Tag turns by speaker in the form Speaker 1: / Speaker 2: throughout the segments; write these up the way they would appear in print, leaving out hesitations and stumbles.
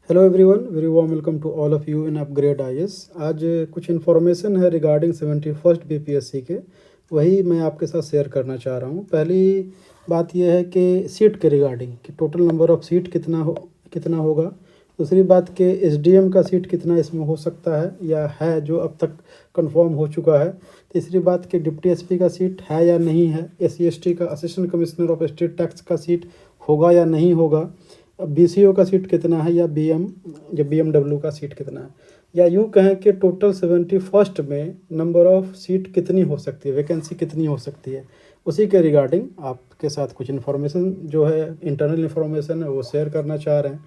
Speaker 1: Hello everyone, very warm welcome to all of you in Upgrade IAS. आज कुछ information है regarding 71st BPSC के, वही मैं आपके साथ शेयर करना चाह रहा हूँ। पहली बात यह है कि सीट के रिगार्डिंग कि टोटल नंबर ऑफ़ सीट कितना होगा। दूसरी बात कि एसडीएम का सीट कितना इसमें हो सकता है या है जो अब तक कंफर्म हो चुका है। तीसरी बात कि डिप्टी एसपी का सीट है या नहीं है। एससी एसटी का assistant commissioner of state tax का सीट होगा या नहीं होगा। बीसीओ का सीट कितना है या बीएमडब्ल्यू का सीट कितना है, या यूँ कहें कि टोटल 71st में नंबर ऑफ़ सीट कितनी हो सकती है, वैकेंसी कितनी हो सकती है। उसी के रिगार्डिंग आपके साथ कुछ इन्फॉर्मेशन जो है इंटरनल इन्फॉर्मेशन है वो शेयर करना चाह रहे हैं।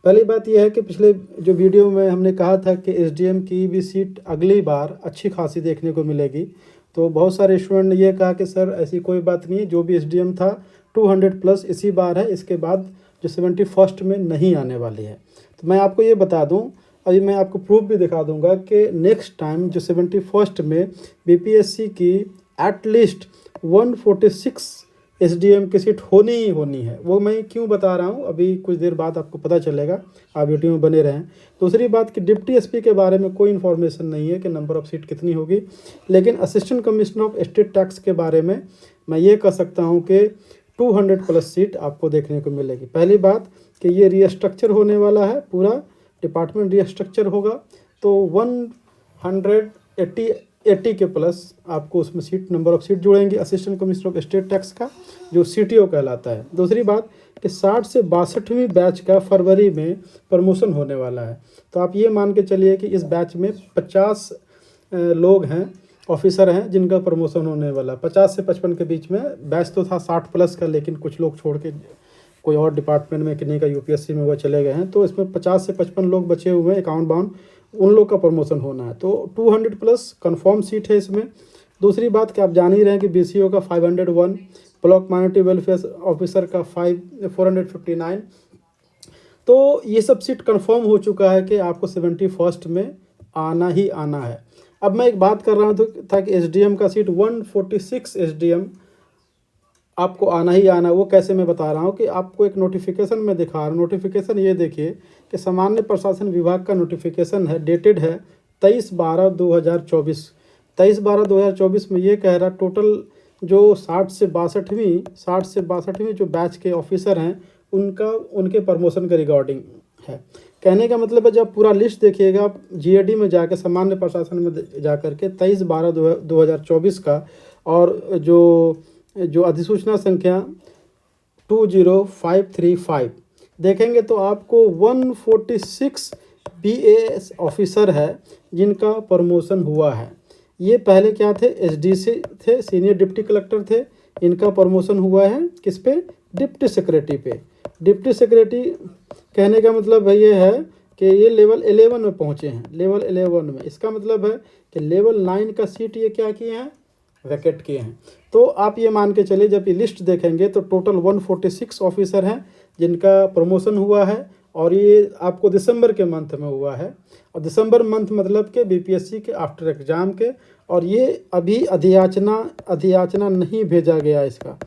Speaker 1: पहली बात यह है कि पिछले जो वीडियो में हमने कहा था कि एसडीएम की भी सीट अगली बार अच्छी खासी देखने को मिलेगी, तो बहुत सारे स्टूडेंट ने यह कहा कि सर ऐसी कोई बात नहीं है, जो भी एसडीएम था 200 प्लस इसी बार है, इसके बाद जो 71st में नहीं आने वाली है। तो मैं आपको ये बता दूं, अभी मैं आपको प्रूफ भी दिखा दूंगा कि नेक्स्ट टाइम जो 71st में बीपीएससी की एटलीस्ट 146 एसडीएम की सीट होनी ही होनी है। वो मैं क्यों बता रहा हूँ, अभी कुछ देर बाद आपको पता चलेगा, आप वीडियो में बने रहें। दूसरी बात कि डिप्टी एसपी के बारे में कोई इन्फॉर्मेशन नहीं है कि नंबर ऑफ़ सीट कितनी होगी, लेकिन assistant commissioner of state tax के बारे में मैं ये कह सकता हूँ कि 200 प्लस सीट आपको देखने को मिलेगी। पहली बात कि ये रीस्ट्रक्चर होने वाला है, पूरा डिपार्टमेंट रीस्ट्रक्चर होगा, तो 180 के प्लस आपको उसमें सीट नंबर ऑफ सीट जुड़ेंगी assistant commissioner of state tax का, जो सीटीओ कहलाता है। दूसरी बात कि 60 से 62वीं बैच का फरवरी में प्रमोशन होने वाला है, तो आप ये मान के चलिए कि इस बैच में 50 लोग हैं, ऑफिसर हैं जिनका प्रमोशन होने वाला। 50 से 55 के बीच में बैच तो था 60 प्लस का, लेकिन कुछ लोग छोड़ के कोई और डिपार्टमेंट में, किन्हीं का यूपीएससी में वो चले गए हैं, तो इसमें 50 से 55 लोग बचे हुए हैं अकाउंट बाउंड, उन लोग का प्रमोशन होना है। तो 200 प्लस कन्फर्म सीट है इसमें। दूसरी बात कि आप जान ही रहे हैं कि बीसीओ का 501, ब्लॉक माइनॉरिटी वेलफेयर ऑफिसर का 459, तो ये सब सीट कन्फर्म हो चुका है कि आपको 71st में आना ही आना है। अब मैं एक बात कर रहा हूँ था कि एसडीएम का सीट 146 एसडीएम आपको आना ही आना, वो कैसे मैं बता रहा हूँ कि आपको एक नोटिफिकेशन में दिखा रहा हूँ। नोटिफिकेशन ये देखिए कि सामान्य प्रशासन विभाग का नोटिफिकेशन है, डेटेड है 23/12/2024। 23/12/2024 में ये कह रहा टोटल जो 60 से 62वीं जो बैच के ऑफिसर हैं उनके प्रमोशन के रिगार्डिंग है। कहने का मतलब है जब पूरा लिस्ट देखिएगा आप जीएडी में जाकर, सामान्य प्रशासन में जा कर के 23/12/2024 का, और जो अधिसूचना संख्या 20535 देखेंगे तो आपको 146 बीएएस ऑफिसर है जिनका प्रमोशन हुआ है। ये पहले क्या थे, एसडीसी थे, सीनियर डिप्टी कलेक्टर थे, इनका प्रमोशन हुआ है किस पे, डिप्टी सेक्रेटरी पे। डिप्टी सेक्रेटरी कहने का मतलब है ये है कि ये लेवल 11 में पहुँचे हैं, लेवल 11 में। इसका मतलब है कि लेवल 9 का सीट ये क्या किए हैं, वैकेट किए हैं। तो आप ये मान के चलिए जब ये लिस्ट देखेंगे तो टोटल 146 ऑफिसर हैं जिनका प्रमोशन हुआ है, और ये आपको दिसंबर के मंथ में हुआ है। और दिसंबर मंथ मतलब कि बीपीएससी के आफ्टर एग्ज़ाम के, और ये अभी अधियाचना नहीं भेजा गया, इसका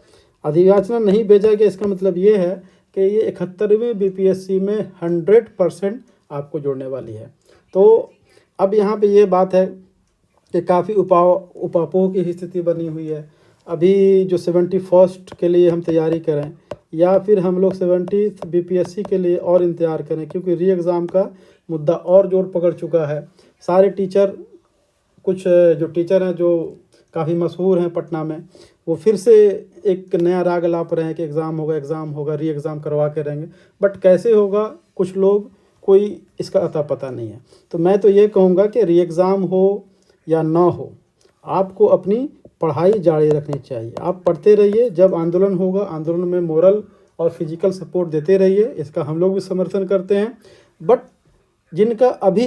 Speaker 1: अधियाचना नहीं भेजा गया। इसका मतलब ये है कि ये 71वीं बीपीएससी में 100% आपको जोड़ने वाली है। तो अब यहाँ पे ये बात है कि काफ़ी उपापोह की स्थिति बनी हुई है। अभी जो 71st के लिए हम तैयारी करें, या फिर हम लोग 70th बीपीएससी के लिए और इंतज़ार करें, क्योंकि री एग्ज़ाम का मुद्दा और जोर पकड़ चुका है। सारे टीचर, कुछ जो टीचर हैं जो काफ़ी मशहूर हैं पटना में, वो फिर से एक नया राग लाप रहे हैं कि एग्ज़ाम होगा, री एग्ज़ाम करवा के रहेंगे। बट कैसे होगा, कुछ लोग, कोई इसका अता पता नहीं है। तो मैं तो ये कहूँगा कि री एग्ज़ाम हो या ना हो, आपको अपनी पढ़ाई जारी रखनी चाहिए। आप पढ़ते रहिए, जब आंदोलन होगा आंदोलन में मोरल और फिजिकल सपोर्ट देते रहिए, इसका हम लोग भी समर्थन करते हैं। बट जिनका अभी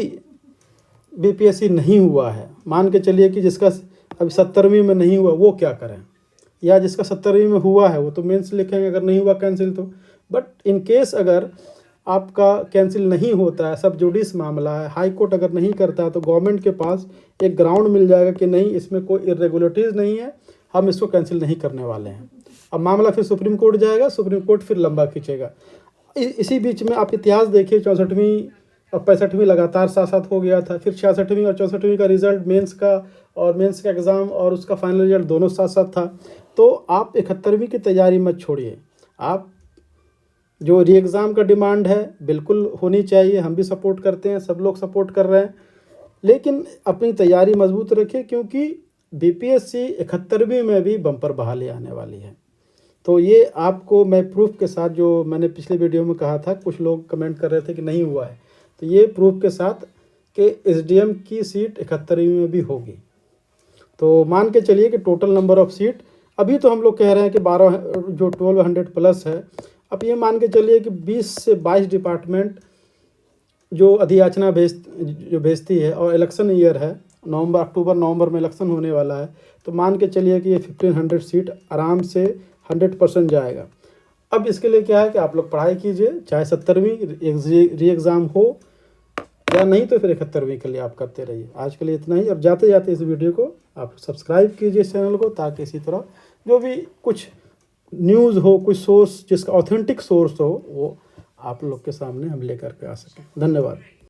Speaker 1: बीपीएससी नहीं हुआ है, मान के चलिए कि जिसका अभी 70वीं में नहीं हुआ, वो क्या करें, या जिसका 70वीं में हुआ है वो तो मेंस लिखेंगे, अगर नहीं हुआ कैंसिल तो। बट इन केस अगर आपका कैंसिल नहीं होता है, सब जुडिस मामला है, हाई कोर्ट अगर नहीं करता है, तो गवर्नमेंट के पास एक ग्राउंड मिल जाएगा कि नहीं, इसमें कोई इरेगुलरिटीज़ नहीं है, हम इसको कैंसिल नहीं करने वाले हैं। अब मामला फिर सुप्रीम कोर्ट जाएगा, सुप्रीम कोर्ट फिर लंबा खींचेगा। इसी बीच में आप इतिहास देखिए, 64वीं और 65वीं लगातार साथ साथ हो गया था, फिर 66वीं और 64वीं का रिजल्ट मेंस का और मेंस का एग्ज़ाम और उसका फाइनल रिजल्ट दोनों साथ साथ था। तो आप 71वीं की तैयारी मत छोड़िए। आप जो री एग्ज़ाम का डिमांड है बिल्कुल होनी चाहिए, हम भी सपोर्ट करते हैं, सब लोग सपोर्ट कर रहे हैं, लेकिन अपनी तैयारी मजबूत रखिए, क्योंकि बीपीएससी 71वीं में भी बम्पर बहाली आने वाली है। तो ये आपको मैं प्रूफ के साथ, जो मैंने पिछले वीडियो में कहा था, कुछ लोग कमेंट कर रहे थे कि नहीं हुआ है, तो ये प्रूफ के साथ कि एसडीएम की सीट 71वीं में भी होगी। तो मान के चलिए कि टोटल नंबर ऑफ सीट अभी तो हम लोग कह रहे हैं कि 12 जो 1200 प्लस है, अब ये मान के चलिए कि 20 से 22 डिपार्टमेंट जो अधियाचना भेजती है, और इलेक्शन ईयर है, अक्टूबर नवंबर में इलेक्शन होने वाला है, तो मान के चलिए कि ये 1500 सीट आराम से 100% जाएगा। अब इसके लिए क्या है कि आप लोग पढ़ाई कीजिए, चाहे 70वीं री एग्ज़ाम हो या नहीं, तो फिर 71वीं के लिए आप करते रहिए। आज के लिए इतना ही। अब जाते जाते इस वीडियो को आप सब्सक्राइब कीजिए इस चैनल को, ताकि इसी तरह जो भी कुछ न्यूज़ हो, कुछ सोर्स जिसका ऑथेंटिक सोर्स हो, वो आप लोग के सामने हम लेकर के आ सकें। धन्यवाद।